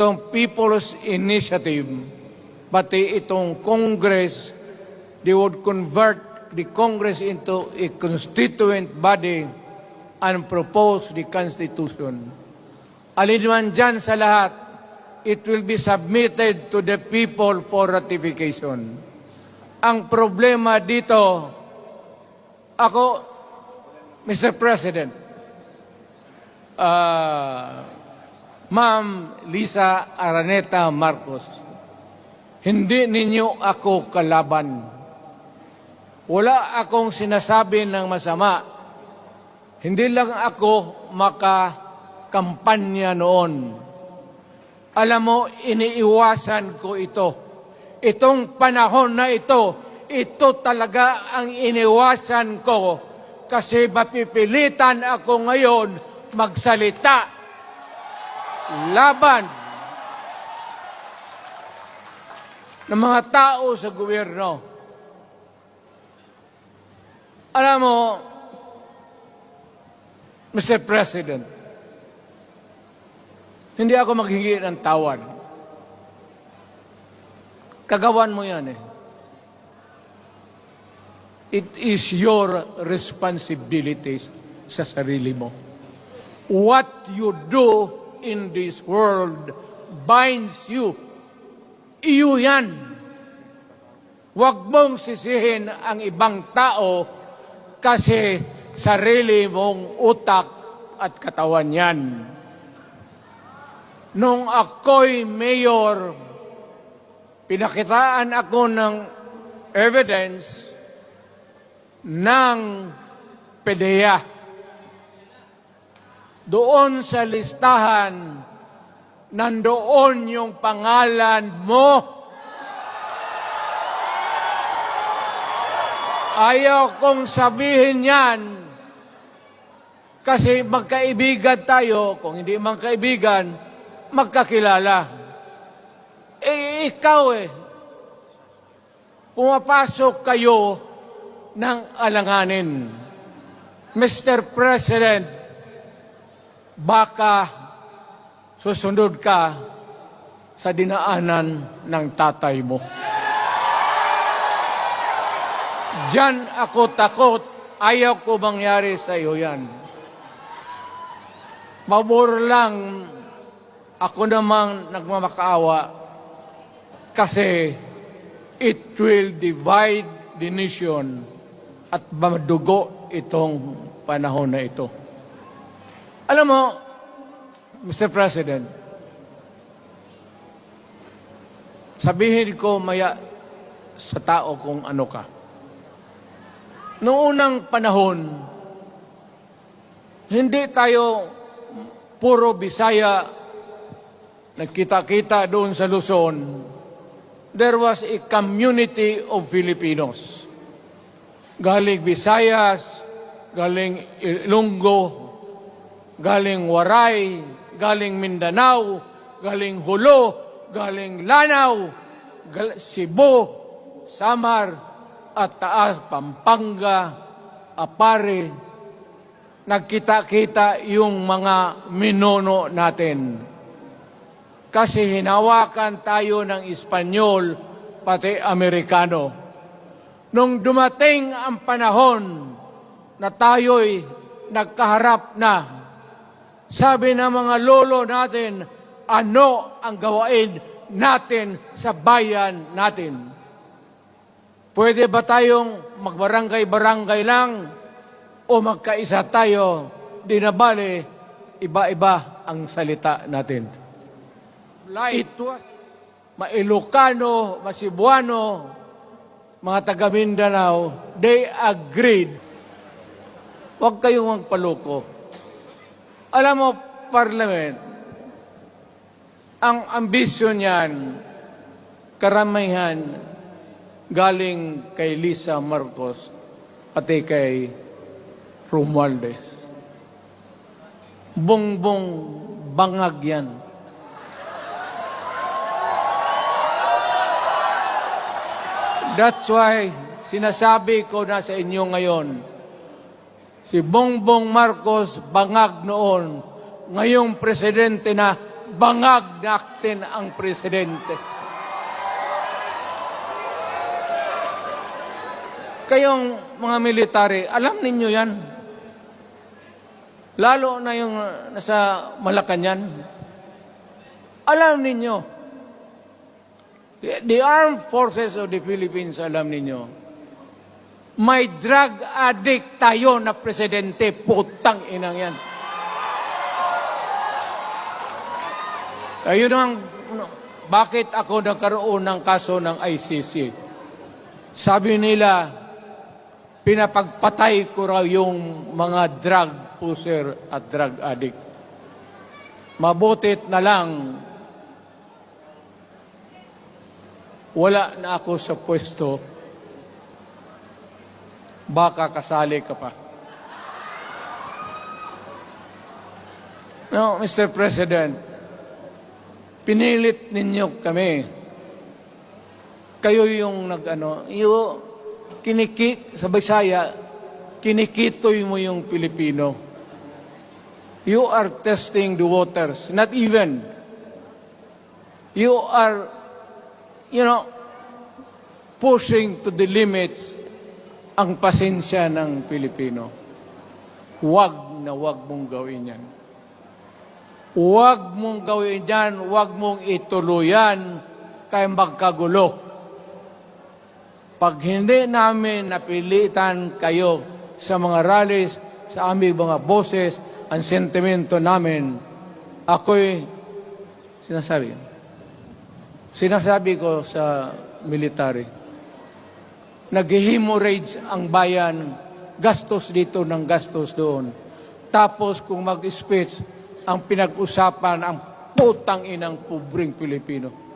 itong People's Initiative, pati itong Congress, they would convert the Congress into a constituent body and propose the Constitution. Alinman dyan sa lahat, it will be submitted to the people for ratification. Ang problema dito, ako, Mr. President, Ma'am Lisa Araneta Marcos, hindi ninyo ako kalaban. Wala akong sinasabi ng masama. Hindi lang ako makakampanya noon. Alam mo, iniiwasan ko ito. Itong panahon na ito talaga ang iniwasan ko kasi mapipilitan ako ngayon magsalita laban ng mga tao sa gobyerno. Alam mo, Mr. President, hindi ako maghingi ng tawad. Kagawan mo yan eh. It is your responsibilities sa sarili mo. What you do in this world binds you. Iyo yan. Huwag mong sisihin ang ibang tao kasi sarili mong utak at katawan yan. Nung ako'y mayor, pinakitaan ako ng evidence ng PDEA. Doon sa listahan, nandoon yung pangalan mo. Ayaw kong sabihin yan kasi magkaibigan tayo. Kung hindi magkaibigan, magkakilala. Ikaw pumapasok kayo ng alanganin. Mr. President, baka susunod ka sa dinaanan ng tatay mo. Diyan ako takot. Ayaw ko mangyari sa iyo yan. Mabor lang ako namang nagmamakaawa kasi it will divide the nation at madugo itong panahon na ito. Alam mo, Mr. President, sabihin ko maya sa tao kung ano ka. Noong unang panahon, hindi tayo puro Bisaya nagkita-kita doon sa Luzon. There was a community of Filipinos. Galing Visayas, galing Ilonggo, galing Waray, galing Mindanao, galing Hulo, galing Lanao, Cebu, Samar, at Taas, Pampanga, Apare. Nagkita-kita yung mga minono natin. Kasi hinawakan tayo ng Espanyol, pati Amerikano. Nung dumating ang panahon na tayo'y nagkaharap na, sabi ng mga lolo natin, ano ang gawain natin sa bayan natin? Pwede ba tayong magbarangay-barangay lang o magkaisa tayo? Di na bale, iba-iba ang salita natin. It was Mailocano, Masibuano, mga taga Mindanao, they agreed. Huwag kayong magpaloko. Alam mo, Parliament, ang ambisyon niyan, karamihan, galing kay Lisa Marcos pati kay Romualdez. Bongbong bangag yan. That's why sinasabi ko na sa inyo ngayon, si Bongbong Marcos bangag noon, ngayong presidente na bangag natin ang presidente. Kayong mga military, alam ninyo yan. Lalo na yung nasa Malacanang. Alam ninyo. The Armed Forces of the Philippines, alam ninyo. May drug addict tayo na presidente. Putang inang yan. Ayun ang, bakit ako nagkaroon ng kaso ng ICC? Sabi nila, pinapagpatay ko raw yung mga drug user at drug addict. Mabutit na lang, wala na ako sa pwesto, baka kasali ka pa. No, Mr. President, pinilit ninyo kami. Kayo yung sa Bisaya, kinikitoy mo yung Pilipino. You are testing the waters. Not even. You are, pushing to the limits ang pasensya ng Pilipino. Huwag mong gawin yan. Huwag mong gawin yan, huwag mong ituluyan kaya magkagulo. Pag hindi namin napilitan kayo sa mga rallies, sa aming mga boses, ang sentimento namin, ako'y sinasabi ko sa military, nag-hemorrhage ang bayan, gastos dito ng gastos doon. Tapos kung mag-speech, ang pinag-usapan ang putang inang pobreng Pilipino.